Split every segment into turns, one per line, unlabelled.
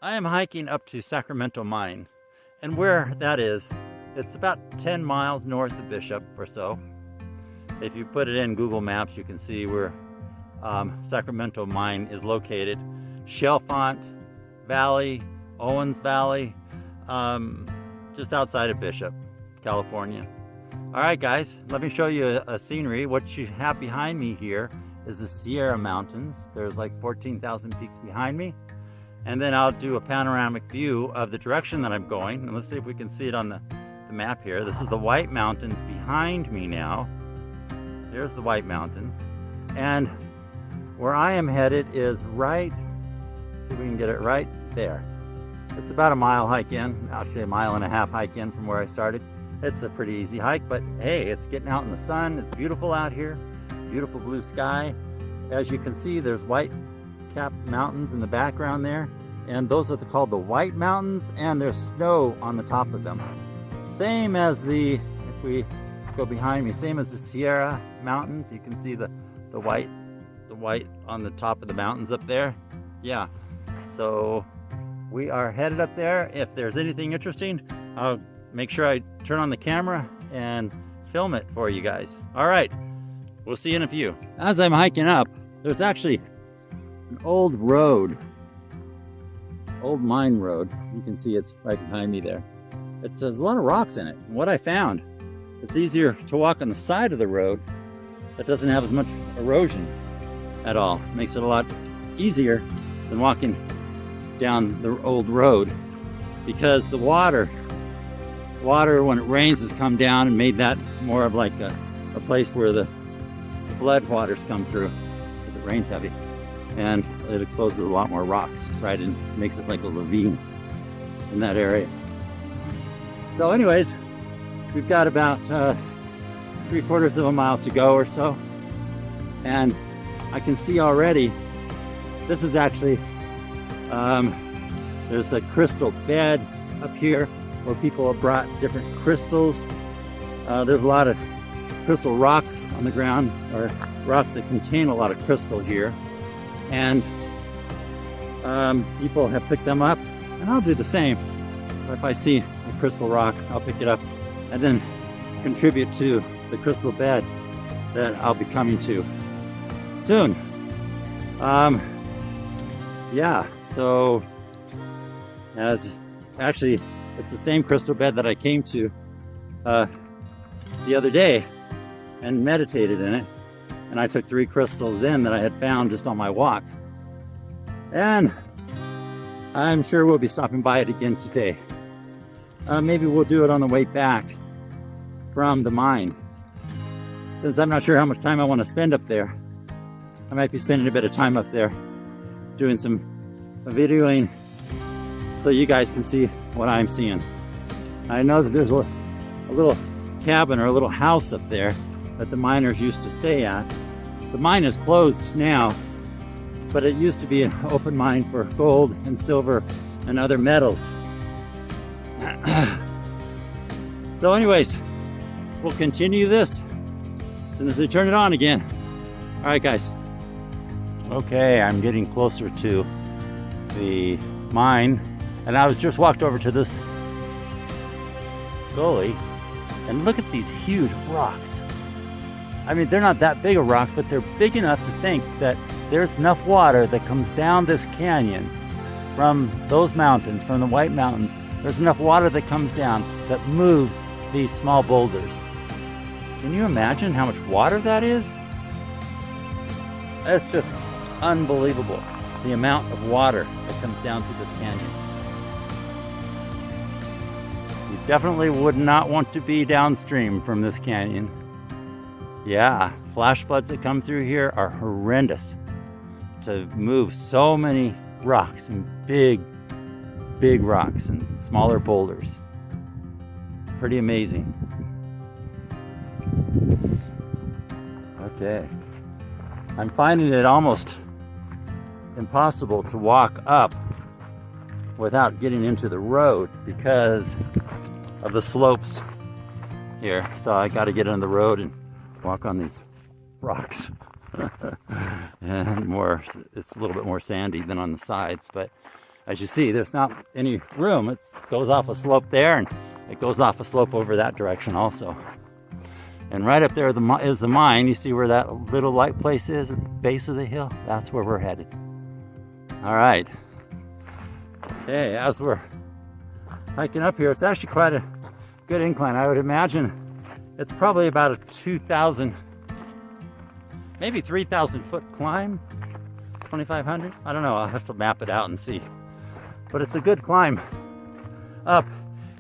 I am hiking up to Sacramento Mine, and where that is, it's about 10 miles north of Bishop or so. If you put it in Google Maps, you can see where Sacramento Mine is located. Chalfant Valley, Owens Valley, just outside of Bishop, California. All right, guys, let me show you a scenery. What you have behind me here is the Sierra Mountains. There's like 14,000 peaks behind me. And then I'll do a panoramic view of the direction that I'm going. And let's see if we can see it on the map here. This is the White Mountains behind me now. There's the White Mountains. And where I am headed is right, let's see if we can get it right there. It's about a mile hike in, actually a mile and a half hike in from where I started. It's a pretty easy hike, but hey, it's getting out in the sun. It's beautiful out here, beautiful blue sky. As you can see, there's white-capped mountains in the background there, and those are called the White Mountains, and there's snow on the top of them. Same as if we go behind me, same as the Sierra Mountains. You can see the white on the top of the mountains up there. Yeah, so we are headed up there. If there's anything interesting, I'll make sure I turn on the camera and film it for you guys. All right, we'll see you in a few. As I'm hiking up, there's actually an old road, old mine road. You can see it's right behind me there. There's a lot of rocks in it. And what I found, it's easier to walk on the side of the road that doesn't have as much erosion at all. It makes it a lot easier than walking down the old road, because the water when it rains has come down and made that more of like a place where the flood waters come through if it rains heavy, and it exposes a lot more rocks, right, and makes it like a ravine in that area. So anyways, we've got about 3/4 of a mile to go or so, and I can see already this is actually there's a crystal bed up here where people have brought different crystals. There's a lot of crystal rocks on the ground, or rocks that contain a lot of crystal here, and people have picked them up, and I'll do the same. If I see a crystal rock, I'll pick it up and then contribute to the crystal bed that I'll be coming to soon. Yeah, so actually it's the same crystal bed that I came to the other day and meditated in it, and I took 3 crystals then that I had found just on my walk, and I'm sure we'll be stopping by it again today. Maybe we'll do it on the way back from the mine. Since I'm not sure how much time I want to spend up there, I might be spending a bit of time up there doing some videoing so you guys can see what I'm seeing. I know that there's a little cabin or a little house up there that the miners used to stay at. The mine is closed now, but it used to be an open mine for gold and silver and other metals. So anyways, we'll continue this as soon as they turn it on again. All right, guys. Okay, I'm getting closer to the mine, and I was just walked over to this gully, and look at these huge rocks. I mean, they're not that big of rocks, but they're big enough to think that there's enough water that comes down this canyon from those mountains, from the White Mountains. There's enough water that comes down that moves these small boulders. Can you imagine how much water that is? That's just unbelievable, the amount of water that comes down through this canyon. You definitely would not want to be downstream from this canyon. Yeah, flash floods that come through here are horrendous. To move so many rocks, and big rocks and smaller boulders. Pretty amazing. Okay. I'm finding it almost impossible to walk up without getting into the road because of the slopes here. So I got to get on the road and walk on these rocks. And it's a little bit more sandy than on the sides, but as you see, there's not any room. It goes off a slope there, and it goes off a slope over that direction also. And right up there is the mine. You see where that little light place is at the base of the hill? That's where we're headed. All right. Okay, as we're hiking up here, it's actually quite a good incline. I would imagine it's probably about a 2,000, maybe 3,000 foot climb, 2,500. I don't know, I'll have to map it out and see. But it's a good climb up,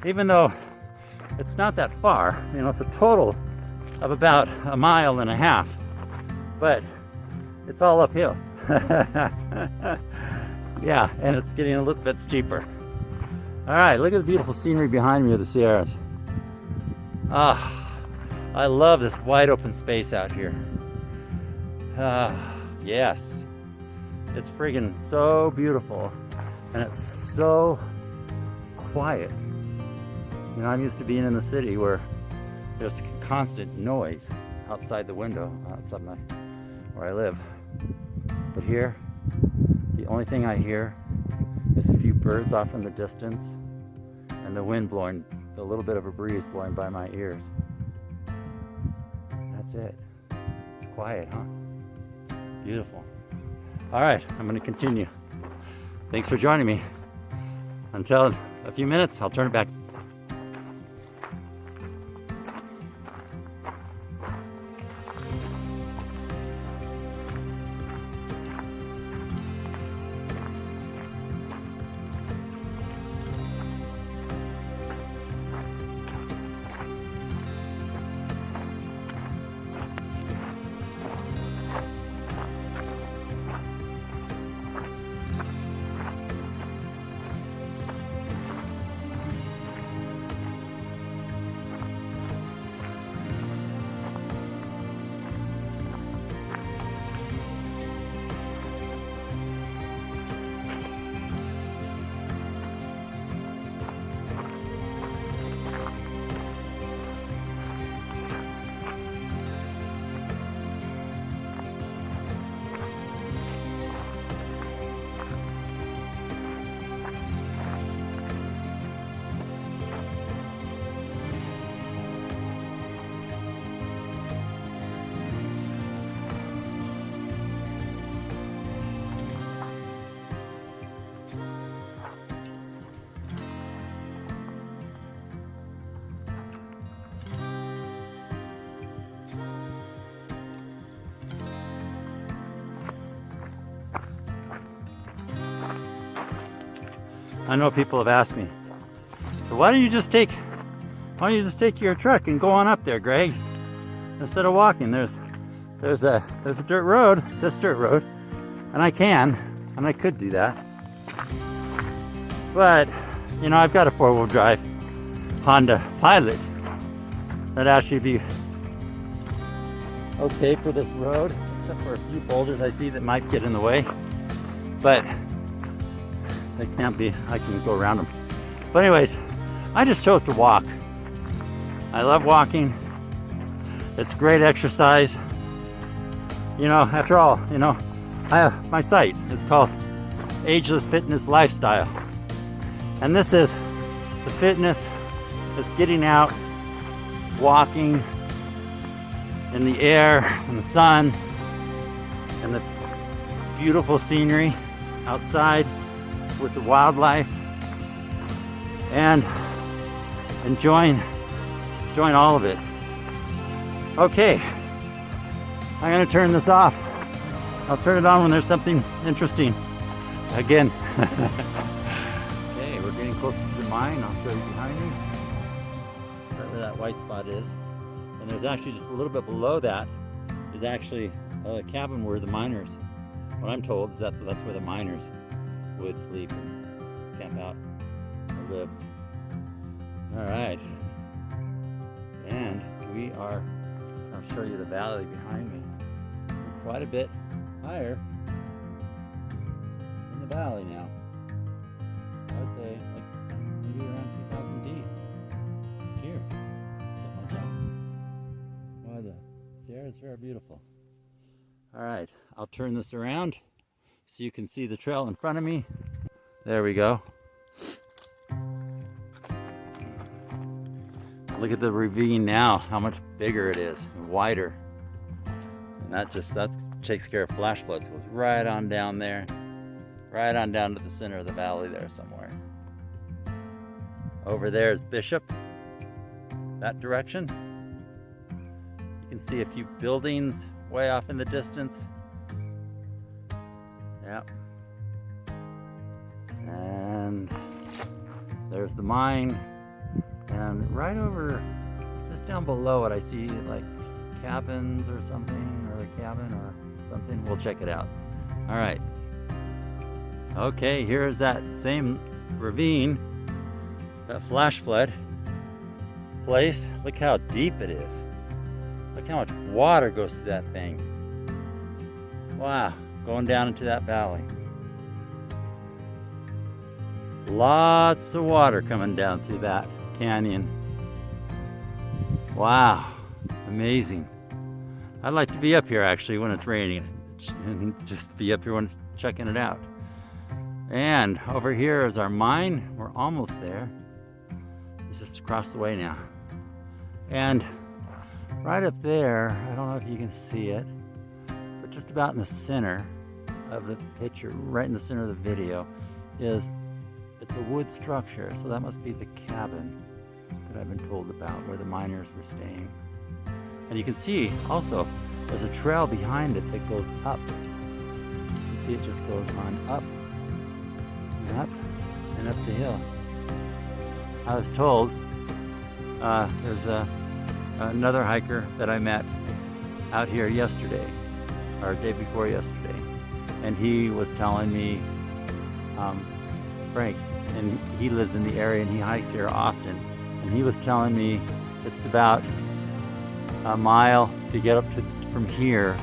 even though it's not that far. You know, it's a total of about 1.5 miles, but it's all uphill. Yeah, and it's getting a little bit steeper. All right, look at the beautiful scenery behind me of the Sierras. Ah, I love this wide open space out here. Yes, it's friggin' so beautiful, and it's so quiet. You know, I'm used to being in the city where there's constant noise outside the window, outside where I live. But here, the only thing I hear is a few birds off in the distance and the wind blowing, a little bit of a breeze blowing by my ears. That's it. Quiet, huh? Beautiful. All right, I'm going to continue. Thanks for joining me. Until a few minutes, I'll turn it back. I know people have asked me, so why don't you just take your truck and go on up there, Greg, instead of walking? There's a dirt road, this dirt road, and I could do that. But, you know, I've got a 4-wheel drive Honda Pilot that'd actually be okay for this road, except for a few boulders I see that might get in the way. But they can't be, I can go around them. But anyways, I just chose to walk. I love walking. It's great exercise. You know, after all, you know, I have my site. It's called Ageless Fitness Lifestyle. And this is the fitness, is getting out, walking in the air, in the sun, and the beautiful scenery outside with the wildlife, and enjoying all of it. Okay, I'm gonna turn this off. I'll turn it on when there's something interesting. Again. Okay, we're getting closer to the mine. I'll show you behind me. Right where that white spot is. And there's actually just a little bit below that is actually a cabin where the miners, what I'm told is that's where the miners would sleep and camp out or live. All right, and we are, I'll show you the valley behind me. We're quite a bit higher in the valley now. I would say like maybe around 2,000 feet here, something like that. Wow, the Sierras are beautiful. All right, I'll turn this around so you can see the trail in front of me. There we go. Look at the ravine now, how much bigger it is, and wider. And that takes care of flash floods. Goes right on down there, right on down to the center of the valley there somewhere. Over there is Bishop, that direction. You can see a few buildings way off in the distance. Yep. And there's the mine. And right over, just down below it, I see like cabins or something, or a cabin or something. We'll check it out. All right. Okay, here's that same ravine, that flash flood place. Look how deep it is. Look how much water goes through that thing. Wow, going down into that valley. Lots of water coming down through that canyon. Wow, amazing. I'd like to be up here actually when it's raining and just be up here when it's checking it out. And over here is our mine. We're almost there. It's just across the way now. And right up there, I don't know if you can see it, but just about in the center of the picture, right in the center of the video, it's a wood structure, so that must be the cabin that I've been told about, where the miners were staying. And you can see also there's a trail behind it that goes up. You can see it just goes on up and up and up the hill. I was told there's another hiker that I met out here yesterday, or day before yesterday, and he was telling me, Frank, and he lives in the area and he hikes here often, and he was telling me it's about a mile to get up to from here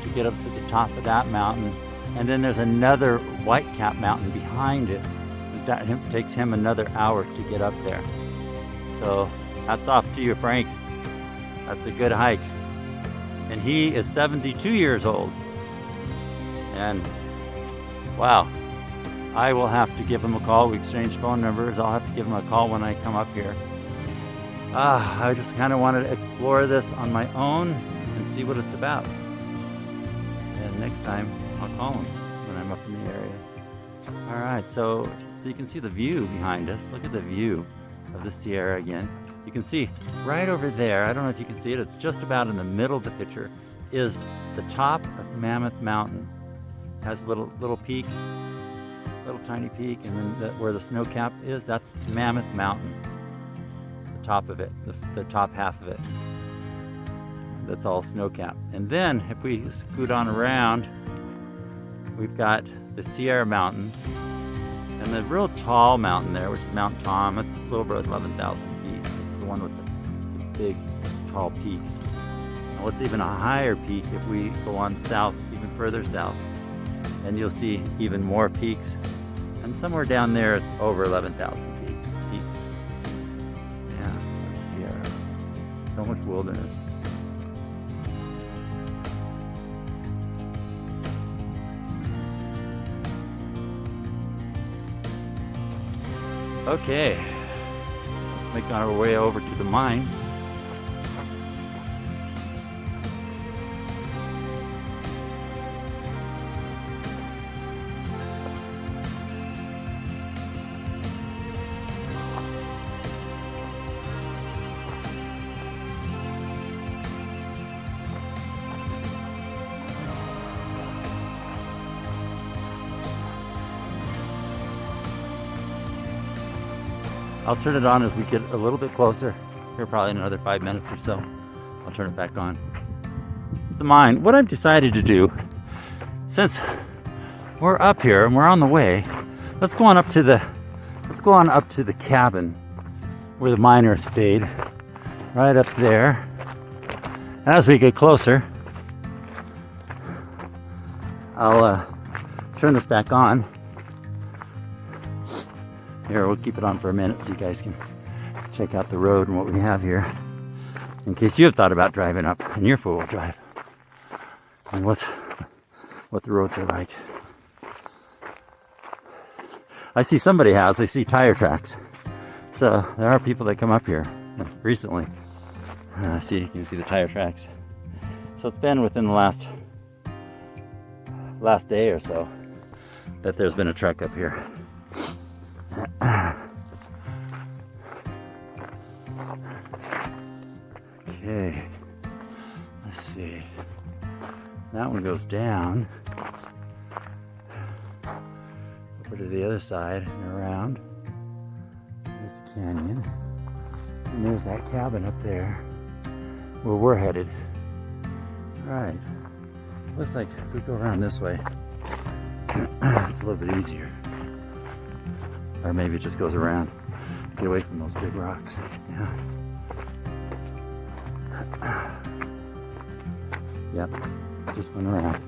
to get up to the top of that mountain, and then there's another white-cap mountain behind it that takes him another hour to get up there. So hats off to you, Frank. That's a good hike. And he is 72 years old. And wow, I will have to give him a call. We exchanged phone numbers. I'll have to give him a call when I come up here. I just kind of wanted to explore this on my own and see what it's about. And next time I'll call him when I'm up in the area. All right, so you can see the view behind us. Look at the view of the Sierra again. You can see right over there, I don't know if you can see it, it's just about in the middle of the picture, is the top of Mammoth Mountain. It has a little peak, little tiny peak, and then where the snow cap is, that's Mammoth Mountain. The top of it, the top half of it. That's all snow cap. And then if we scoot on around, we've got the Sierra Mountains, and the real tall mountain there, which is Mount Tom. It's a little over 11,000 feet. It's the one with the big, tall peak. And what's even a higher peak if we go on south, even further south, and you'll see even more peaks. And somewhere down there, it's over 11,000 peaks. Yeah, Sierra. So much wilderness. Okay, let's make our way over to the mine. I'll turn it on as we get a little bit closer. Here, probably in another 5 minutes or so. I'll turn it back on. The mine. What I've decided to do, since we're up here and we're on the way, let's go on up to the cabin where the miners stayed, right up there. As we get closer, I'll turn this back on. Here, we'll keep it on for a minute so you guys can check out the road and what we have here, in case you have thought about driving up in your four-wheel drive and what the roads are like. I see somebody has. I see tire tracks. So there are people that come up here recently. See, you can see the tire tracks. So it's been within the last day or so that there's been a truck up here. Okay, let's see. That one goes down over to the other side and around. There's the canyon. And there's that cabin up there where we're headed. Alright, looks like if we go around this way, it's a little bit easier. Or maybe it just goes around. Get away from those big rocks. Yeah. Yep, just went around.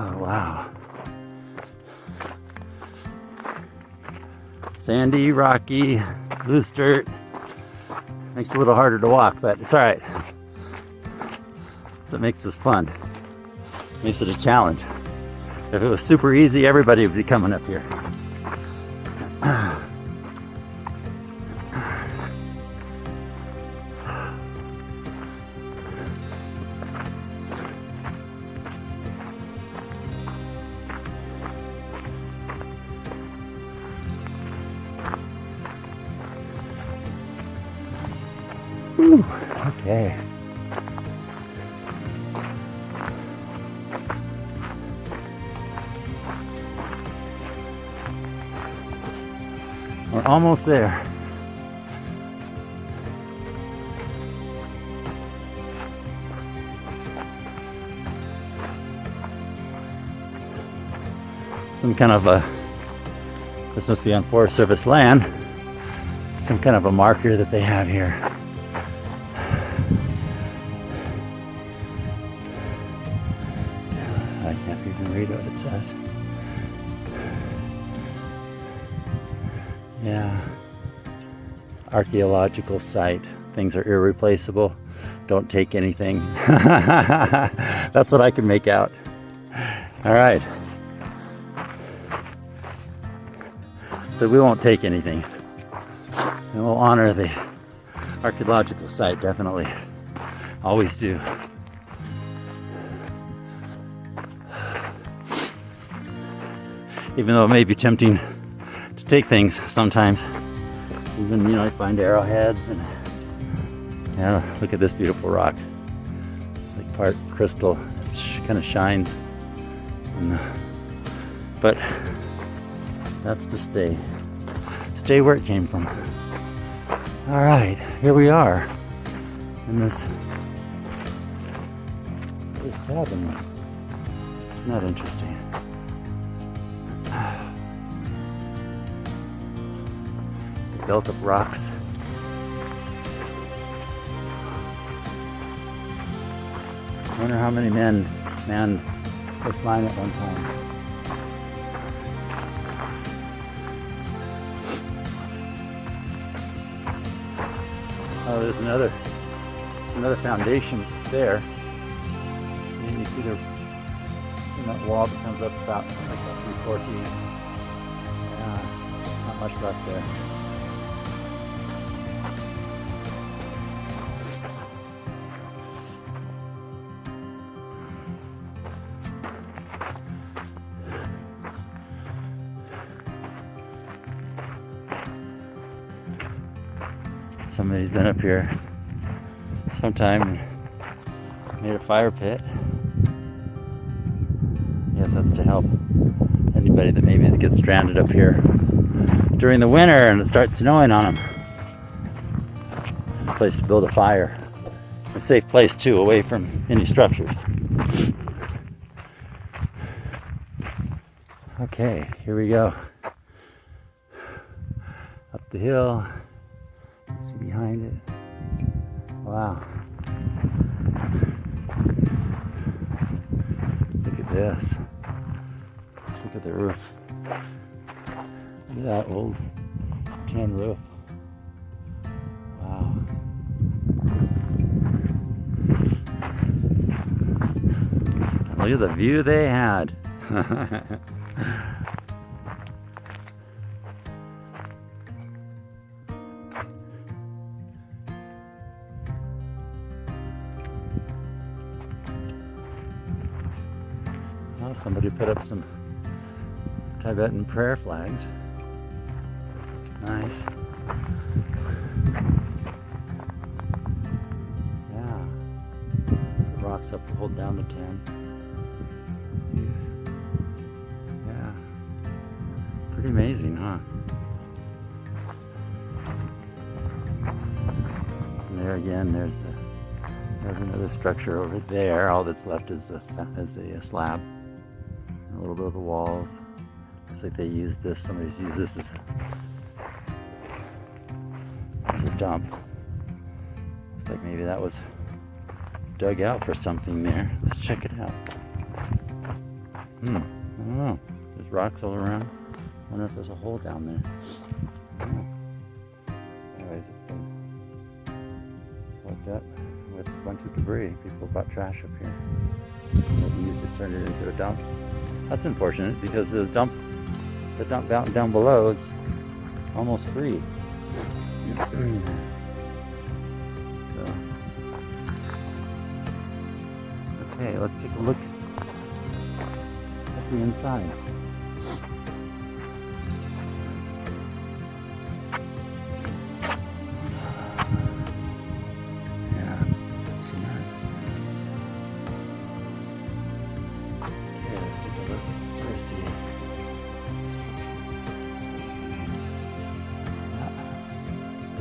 Oh, wow. Sandy, rocky, loose dirt. Makes it a little harder to walk, but it's all right. So it makes this fun. Makes it a challenge. If it was super easy, everybody would be coming up here. Whew, okay. We're almost there. Some kind of a, this must be on Forest Service land, some kind of a marker that they have here. I can't even read what it says. Yeah. Archaeological site. Things are irreplaceable. Don't take anything. That's what I can make out. All right. So we won't take anything. And we'll honor the archaeological site, definitely. Always do. Even though it may be tempting to take things sometimes. Even, you know, I find arrowheads and, yeah, look at this beautiful rock. It's like part crystal. It kind of shines. And, but that's to stay. Stay where it came from. All right, here we are in this cabin. Isn't that interesting? Built up rocks. I wonder how many men manned this mine at one time. Oh, there's another foundation there. And then you see that wall that comes up about like 3-4 feet. Yeah, not much left there. Somebody's been up here sometime and made a fire pit. Yes, that's to help anybody that maybe gets stranded up here during the winter and it starts snowing on them. A place to build a fire. A safe place too, away from any structures. Okay, here we go. Up the hill. See behind it. Wow. Look at this. Look at the roof. Look at that old tin roof. Wow. Look at the view they had. Well, somebody put up some Tibetan prayer flags. Nice. Yeah. The rocks up to hold down the tin. See. Yeah. Pretty amazing, huh? And there again, there's another structure over there. All that's left is a slab. And a little bit of the walls. Looks like they used this. Somebody's used this as a dump. Looks like maybe that was dug out for something there. Let's check it out. I don't know. There's rocks all around. I wonder if there's a hole down there. I don't know. Anyways, it's been plugged up with a bunch of debris. People brought trash up here. They used it, turned it into a dump. That's unfortunate because the dump down below is almost free. So, okay, let's take a look at the inside. Yeah, that's cement. Okay, let's take a look. Let's see.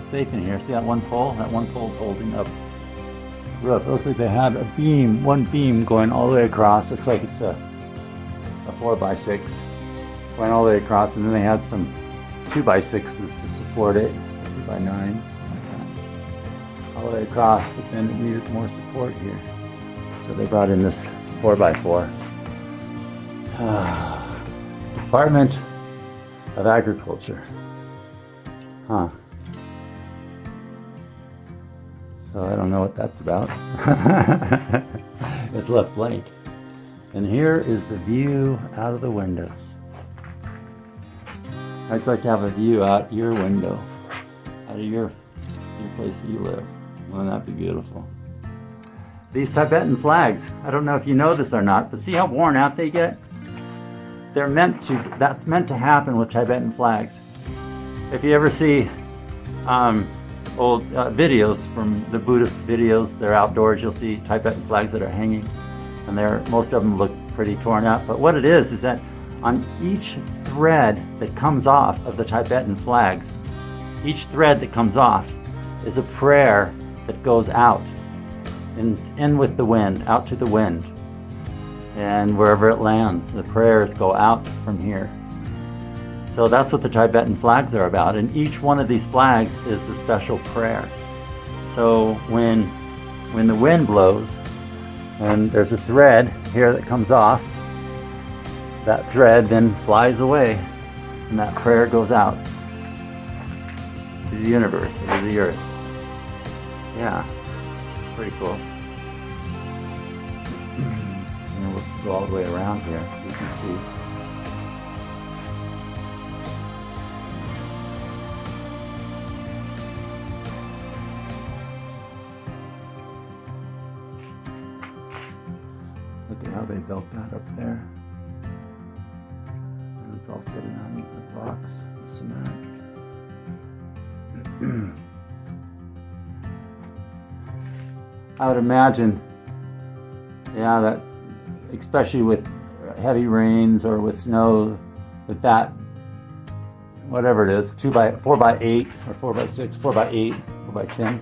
It's safe in here. See that one pole? That one pole's holding up the roof. It looks like they had a beam, one beam going all the way across. Looks like it's a 4x6 going all the way across, and then they had some 2x6s to support it, 2x9s, like that, all the way across, but then it needed more support here. So they brought in this 4x4. Department of Agriculture. Huh. So I don't know what that's about. It's left blank. And here is the view out of the windows. I'd like to have a view out your window, out of your place that you live. Wouldn't that be beautiful? These Tibetan flags, I don't know if you know this or not, but see how worn out they get? That's meant to happen with Tibetan flags. If you ever see old videos from the Buddhist videos, they're outdoors, you'll see Tibetan flags that are hanging, and most of them look pretty torn up. But what it is that on each thread that comes off of the Tibetan flags, each thread that comes off is a prayer that goes out in with the wind, out to the wind, and wherever it lands, the prayers go out from here. So that's what the Tibetan flags are about, and each one of these flags is a special prayer. So when the wind blows, and there's a thread here that comes off, that thread then flies away, and that prayer goes out to the universe, to the earth. Yeah, pretty cool. And we'll go all the way around here so you can see. Look at how they built that up there. And it's all sitting on the rocks, the cement. I would imagine, yeah, that especially with heavy rains or with snow, that whatever it is, 4x8 or 4x6, 4x8, 4x10,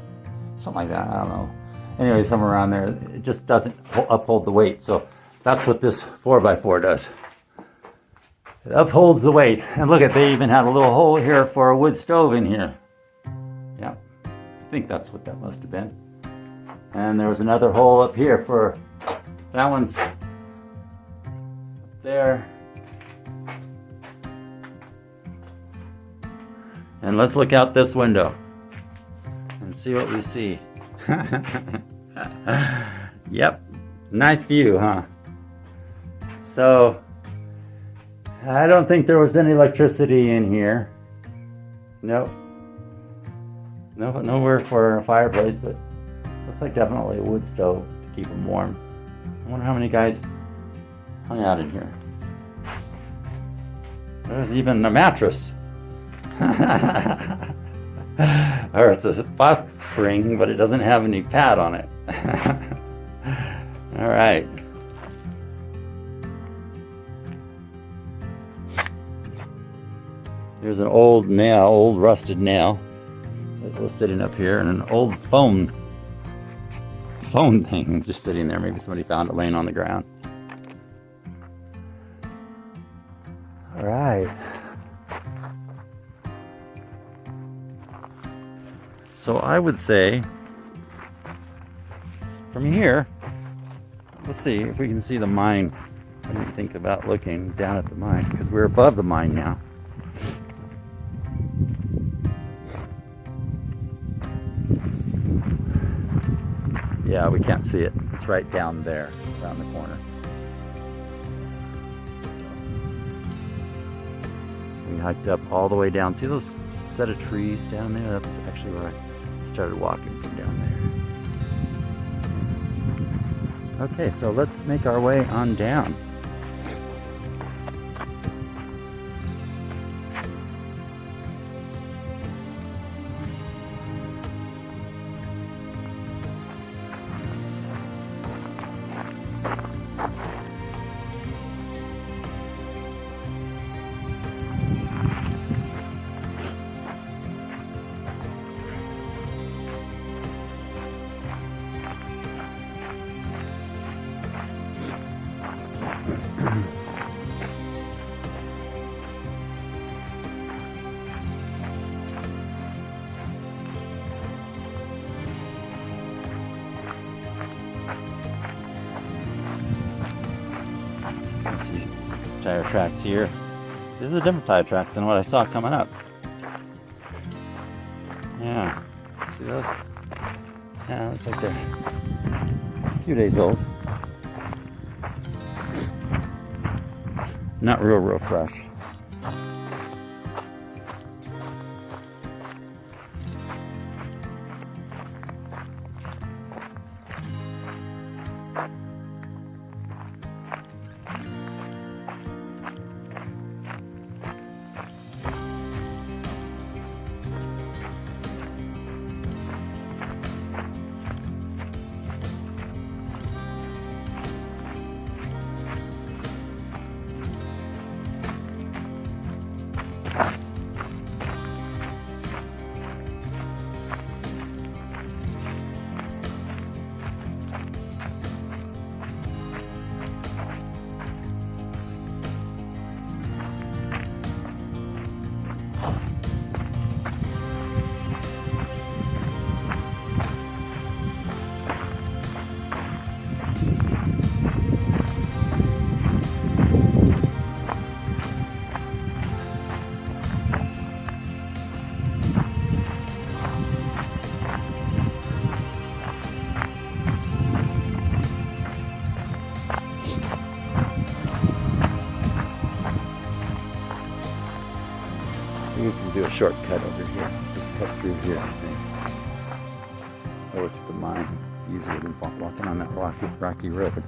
something like that, I don't know. Anyway, somewhere around there, it just doesn't uphold the weight. So that's what this 4x4 does. It upholds the weight. And look at, they even had a little hole here for a wood stove in here. Yeah. think that's what that must have been. And there was another hole up here for, that one's up there. And let's look out this window and see what we see. Yep, nice view, huh? So, I don't think there was any electricity in here. Nope. Nowhere for a fireplace, but looks like definitely a wood stove to keep them warm. I wonder how many guys hung out in here. There's even a mattress. Or it's a box spring, but it doesn't have any pad on it. All right. Here's an old nail, old rusted nail that was sitting up here, and an old phone thing just sitting there. Maybe somebody found it laying on the ground. All right. So I would say, from here, let's see if we can see the mine. I didn't think about looking down at the mine, because we're above the mine now. Yeah, we can't see it. It's right down there, around the corner. We hiked up all the way down. See those set of trees down there? That's actually where I started walking from down there. Okay, so let's make our way on down. See tire tracks here. These are different tire tracks than what I saw coming up. Yeah, see those? Yeah, looks like they're a few days old. Not real fresh. We can do a shortcut over here. Just cut through here, I think. Oh, it's the mine. Easier than walking on that rocky road.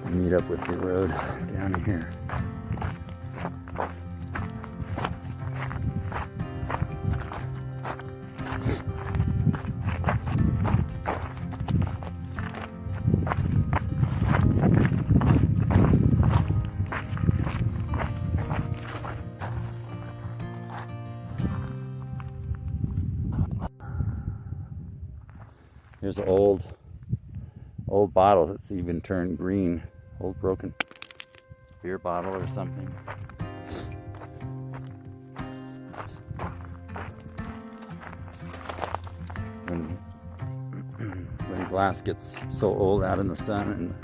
Meet up with the road down here. Here's an old bottle that's even turned green. Old broken beer bottle or something. glass gets so old out in the sun and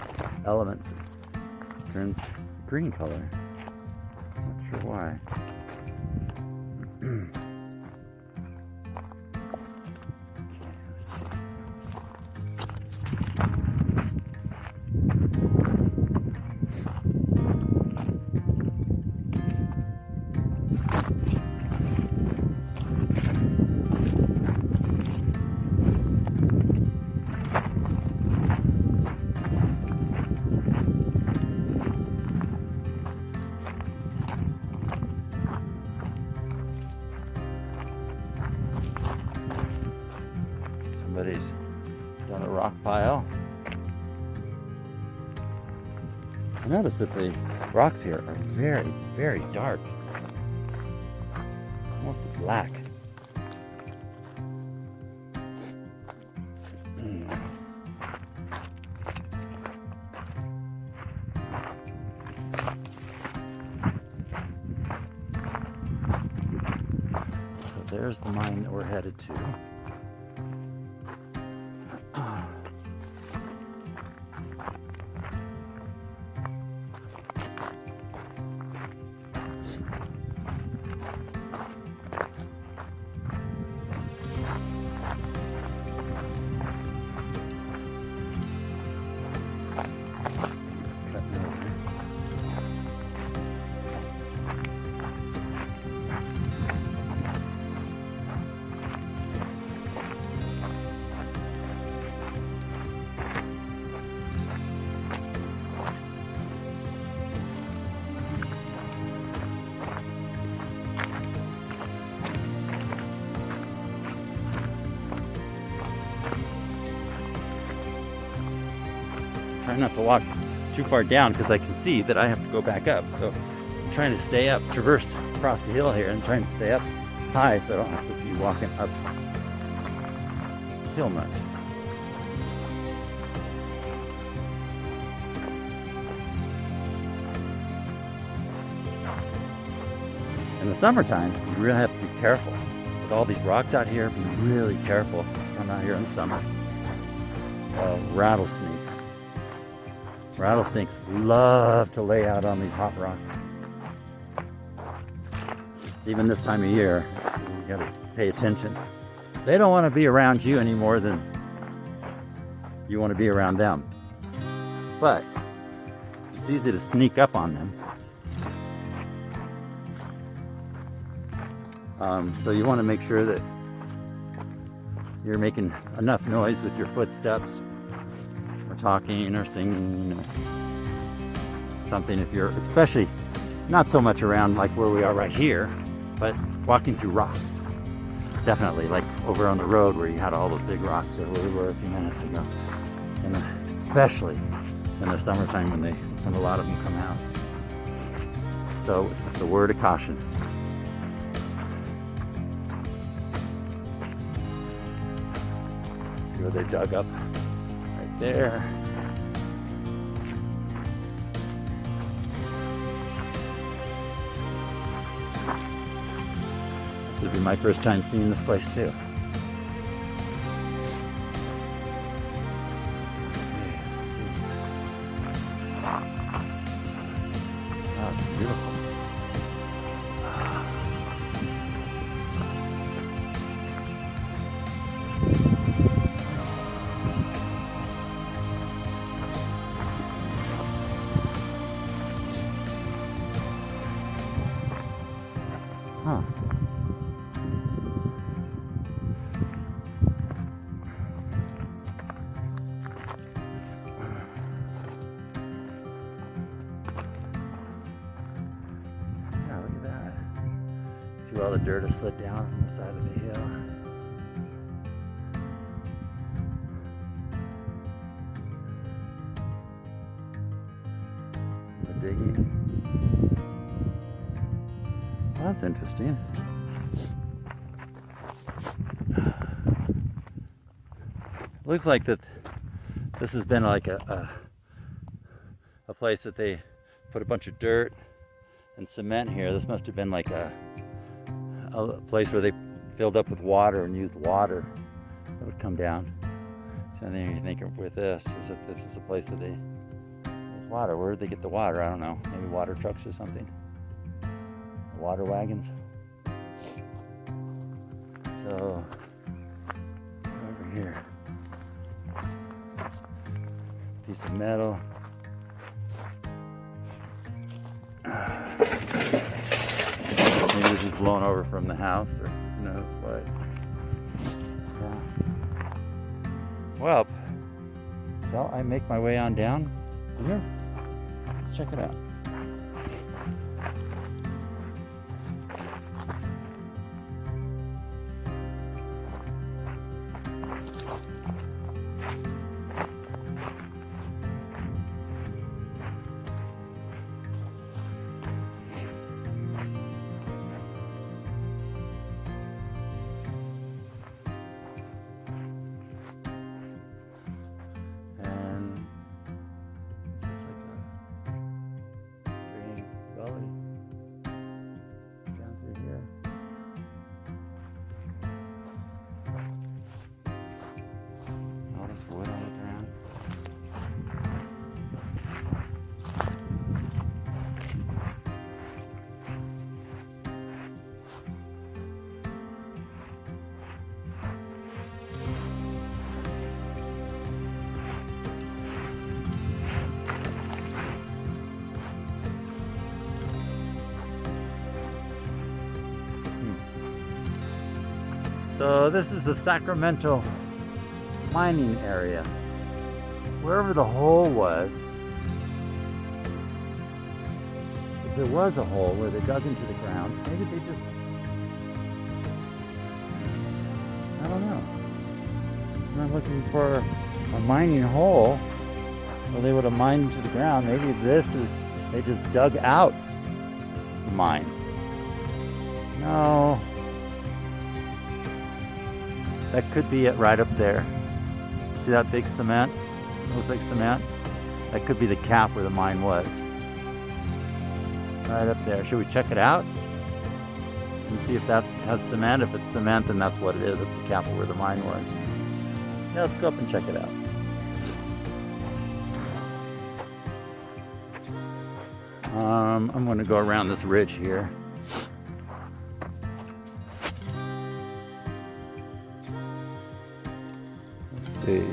elements, it turns green color. Not sure why. Okay, let's see. Somebody's done a rock pile. I notice that the rocks here are very, very dark. Almost black. So there's the mine that we're headed to. Trying not to walk too far down because I can see that I have to go back up. So I'm trying to stay up, traverse across the hill here and trying to stay up high so I don't have to be walking up hill much. In the summertime, you really have to be careful. With all these rocks out here, be really careful. I'm out here in the summer. Rattlesnakes. Rattlesnakes love to lay out on these hot rocks. Even this time of year, so you gotta pay attention. They don't want to be around you any more than you want to be around them. But it's easy to sneak up on them. So you want to make sure that you're making enough noise with your footsteps, or talking, or singing, or something. If you're, especially not so much around like where we are right here, but walking through rocks. Definitely, like over on the road where you had all those big rocks where we were a few minutes ago. And especially in the summertime when a lot of them come out. So the word of caution. See where they dug up right there. This would be my first time seeing this place too. Oh, it's beautiful. Huh. Yeah, look at that. See all the dirt has slid down from the side of the hill. The digging. Well, that's interesting. Looks like that this has been like a place that they put a bunch of dirt and cement here. This must have been like a place where they filled up with water and used water that would come down. So then you think of with this, is that this is a place where there's water. Where did they get the water? I don't know. Maybe water trucks or something. Water wagons. So over here, piece of metal. Maybe this is blown over from the house, or who knows what. Yeah. Well, shall I make my way on down here? Let's check it out. Wood on the ground. So this is the Sacramento mining area. Wherever the hole was, if there was a hole where they dug into the ground, maybe they just, I don't know. I'm not looking for a mining hole where they would have mined into the ground. Maybe this is, they just dug out the mine. No. That could be it right up there. See that big cement? It looks like cement. That could be the cap where the mine was. Right up there. Should we check it out? And see if that has cement. If it's cement, then that's what it is. It's the cap of where the mine was. Yeah, let's go up and check it out. I'm going to go around this ridge here. Let's see.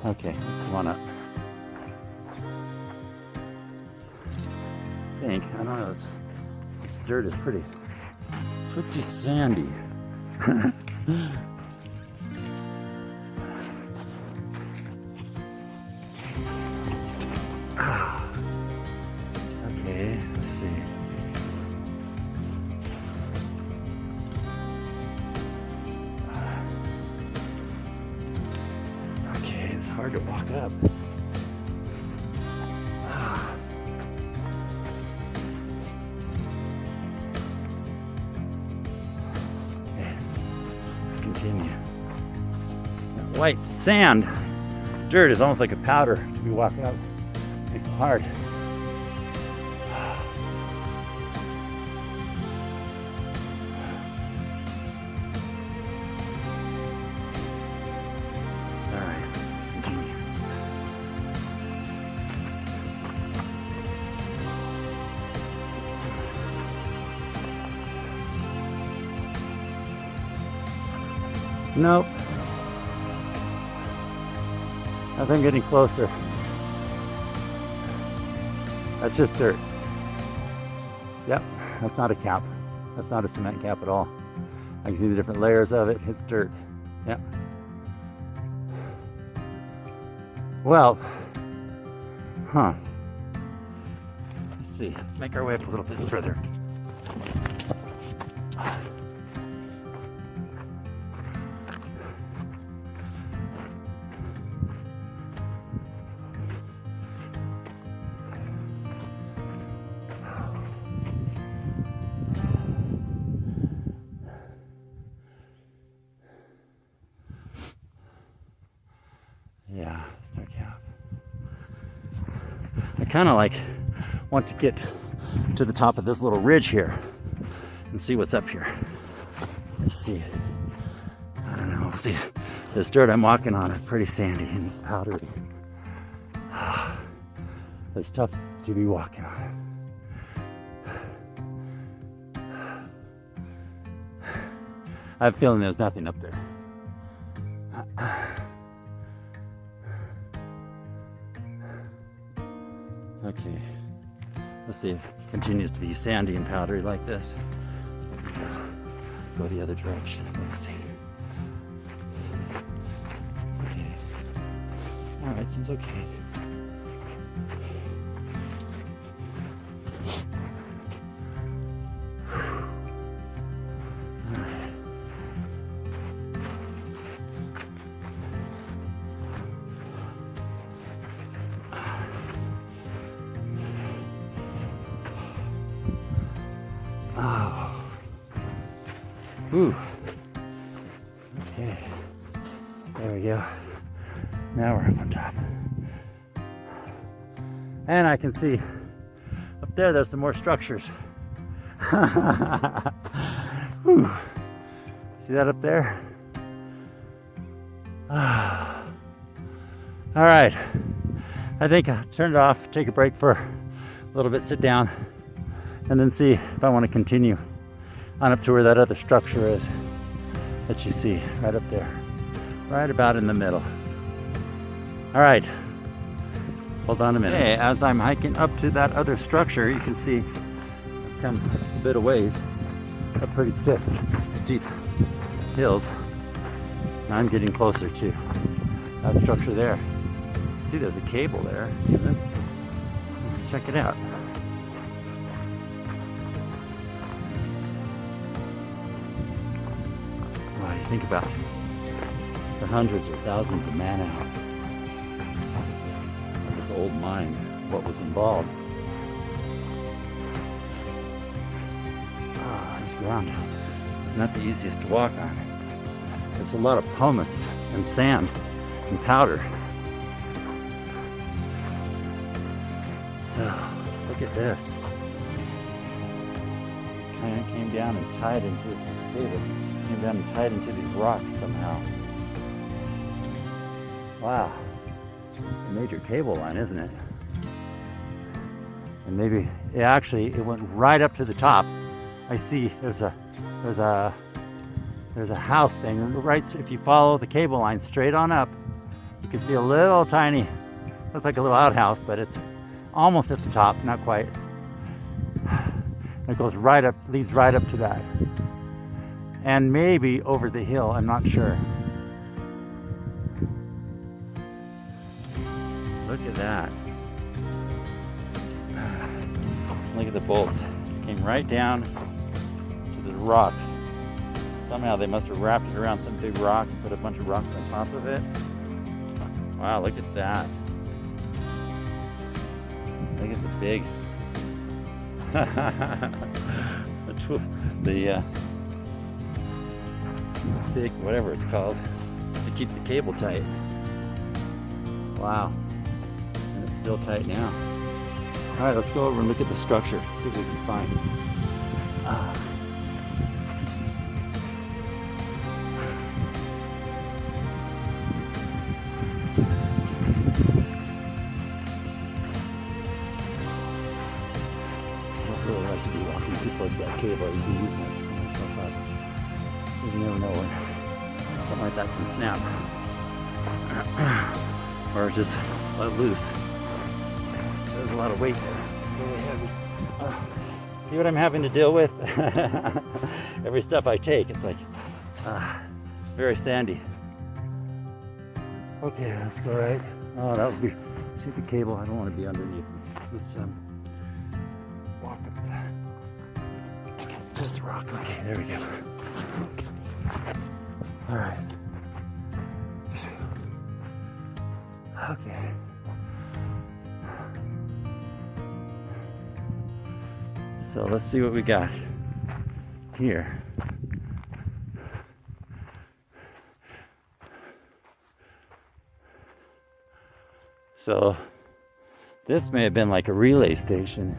Okay, let's come on up. I think, I don't know, this dirt is pretty sandy. Okay, let's see. Okay, it's hard to walk up. Continue. That white sand, dirt is almost like a powder to be walking up. Makes it hard. All right, let's continue. Nope. As I'm getting closer, that's just dirt. Yep, that's not a cap. That's not a cement cap at all. I can see the different layers of it. It's dirt. Yep. Well, let's see. Let's make our way up a little bit further. Yeah, it's no cap. I kind of want to get to the top of this little ridge here and see what's up here. Let's see. I don't know. Oh, see, this dirt I'm walking on is pretty sandy and powdery. It's tough to be walking on. I have a feeling there's nothing up there. Okay, let's see if it continues to be sandy and powdery like this. Go the other direction. Let's see. Okay. All right, seems okay. Oh. Ooh. Okay. There we go. Now we're up on top. And I can see up there's some more structures. Whew. See that up there? All right. I think I'll turn it off, take a break for a little bit, sit down, and then see if I want to continue on up to where that other structure is that you see right up there, right about in the middle. All right, hold on a minute. Okay, as I'm hiking up to that other structure, you can see I've come a bit of ways up pretty steep hills. Now I'm getting closer to that structure there. See, there's a cable there even. Let's check it out. Well, you think about the hundreds or thousands of man-hours of this old mine, what was involved. This ground is not the easiest to walk on. There's a lot of pumice and sand and powder. So, look at this. Kind of came down and tied into this cable. Came down and tied into these rocks somehow. Wow. It's a major cable line, isn't it? And maybe it went right up to the top. I see there's a house thing right. If you follow the cable line straight on up, you can see a little tiny, looks like a little outhouse, but it's almost at the top, not quite. It goes right up, leads right up to that. And maybe over the hill, I'm not sure. Look at that. Look at the bolts. Came right down to the rock. Somehow they must have wrapped it around some big rock and put a bunch of rocks on top of it. Wow, look at that. Look at the big, the big, whatever it's called, to keep the cable tight. Wow, and it's still tight now. All right, let's go over and look at the structure, see what we can find. Really like to be walking too close to that cable. You'd be using it myself up. You never know when something like that can snap or just let loose. There's a lot of weight there. It's really heavy. See what I'm having to deal with? Every step I take, it's like very sandy. Okay, let's go right. Oh, that would be. See the cable? I don't want to be underneath. Let's walk up this rock. Okay, there we go. All right. Okay. So let's see what we got here. So this may have been like a relay station.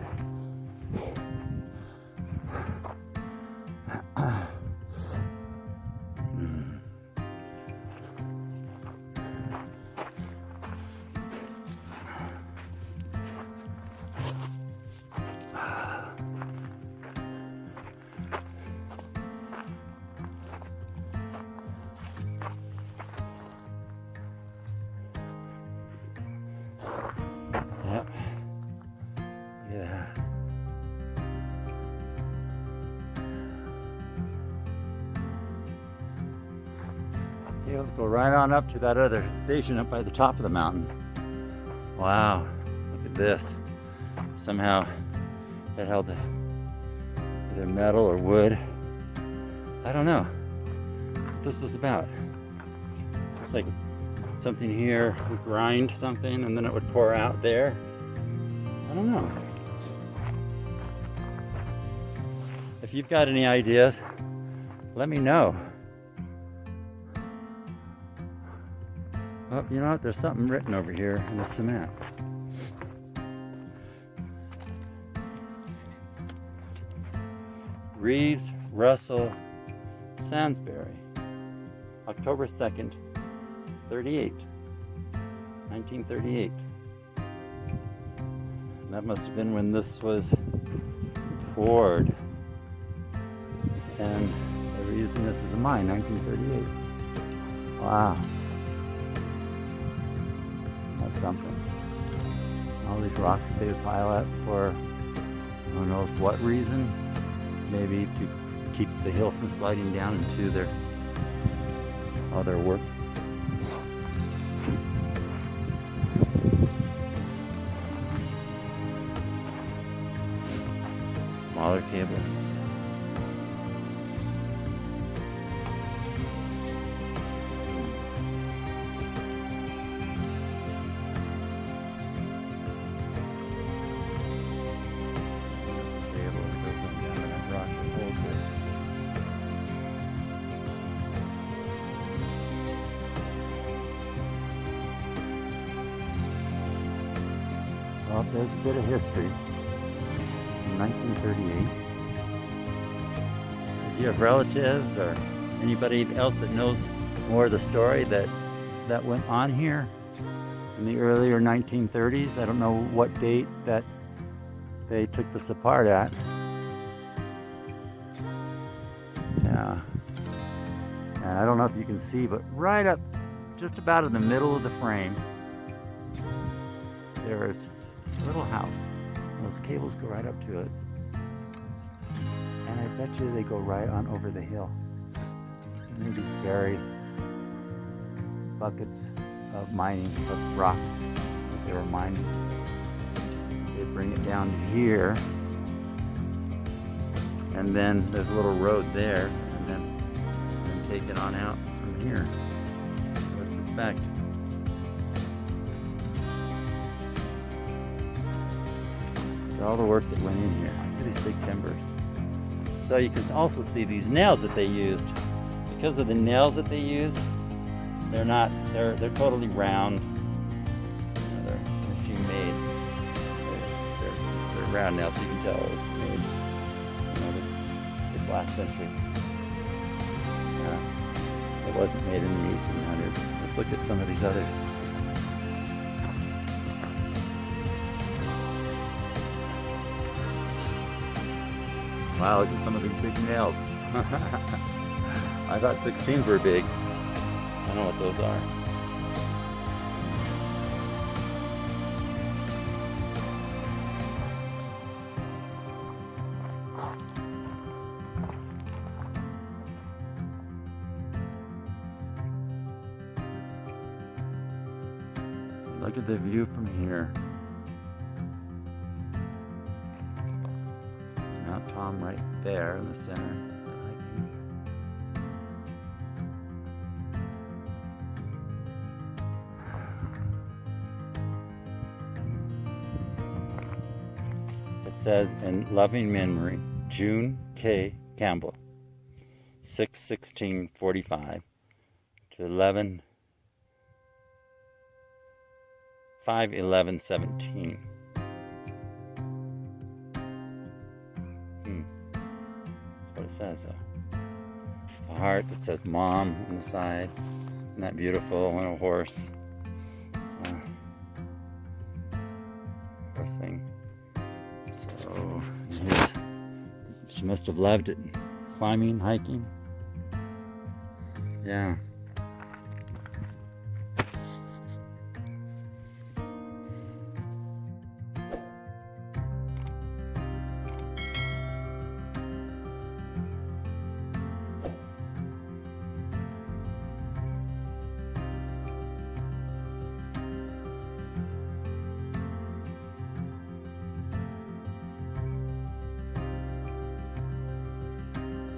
Cables go right on up to that other station up by the top of the mountain. Wow, look at this. Somehow it held either metal or wood. I don't know what this is about. It's like something here would grind something and then it would pour out there. I don't know. If you've got any ideas, let me know. Oh, you know what? There's something written over here in the cement. Reeves, Russell, Sansbury, October 2nd, 1938. That must have been when this was poured. And they were using this as a mine, 1938. Wow. That's something. All these rocks that they would pile up for, who knows what reason. Maybe to keep the hill from sliding down into their other work. Smaller cables. Well, there's a bit of history. In 1938. Do you have relatives or anybody else that knows more of the story that went on here in the earlier 1930s? I don't know what date that they took this apart at. Yeah. And I don't know if you can see, but right up, just about in the middle of the frame, there's a little house. Those cables go right up to it. And I bet you they go right on over the hill. Maybe buried buckets of mining, of rocks that they were mining. They bring it down to here. And then there's a little road there. And then take it on out from here. I would suspect. All the work that went in here. Look at these big timbers. So you can also see these nails that they used. Because of the nails that they used, they're totally round. They're machine made. They're round nails, so you can tell it was made. It's last century. It wasn't made in the 1800s. Let's look at some of these others. Wow, look at some of these big nails. I thought 16s were big. I don't know what those are. Look at the view from here. Mount Tom right there in the center. It says, in loving memory, June K. Campbell, 6/16/45 to 5/11/17. That's what it says though. It's a heart that says mom on the side. Isn't that beautiful? And a horse. Horse thing. So she must have loved it. Climbing, hiking. Yeah.